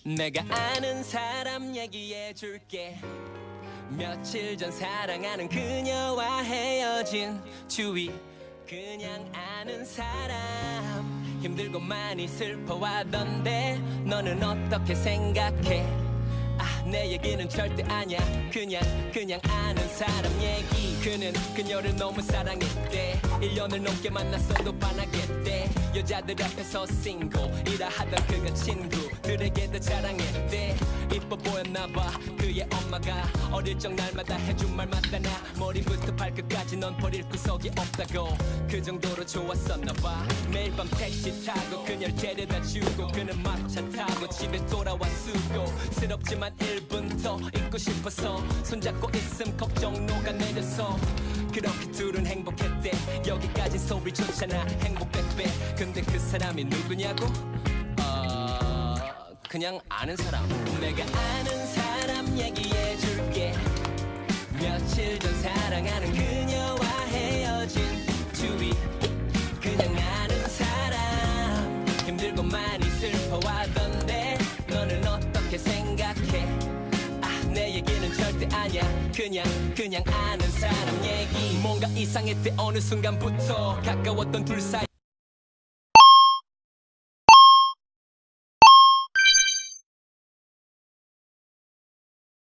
내가 아는 사람 얘기해줄게. 며칠 전 사랑하는 그녀와 헤어진 주위. 그냥 아는 사람 힘들고 많이 슬퍼하던데 너는 어떻게 생각해? 내 얘기는 절대 아냐. 그냥 아는 사람 얘기. 그는 그녀를 너무 사랑했대. 1년을 넘게 만났어도 반하겠대. 여자들 앞에서 싱글이라 하던 그가 친구들에게도 자랑했대. 이뻐 보였나봐 그의 엄마가. 어릴 적 날마다 해준 말마다 나 머리부터 발끝까지 넌 버릴 구석이 없다고. 그 정도로 좋았었나봐. 매일 밤 택시 타고 그녀를 데려다 주고 그는 마차 타고 집에 돌아와 수고스럽지만 1분 더 있고 싶어서 손잡고 있음 걱정 녹아내려서. 그렇게 둘은 행복했대. 여기까지 소리 좋잖아 행복 100배. 근데 그 사람이 누구냐고? 그냥 아는 사람. 내가 아는 사람 얘기해줄게. 며칠 전 사랑하는 그녀와 헤어진 주위. 그냥 아는 사람 힘들고 많이 슬퍼하던데 너는 어떻게 생각해? 내 얘기는 절대 아냐. 그냥 아는 사람 얘기. 뭔가 이상했대 어느 순간부터. 가까웠던 둘 사이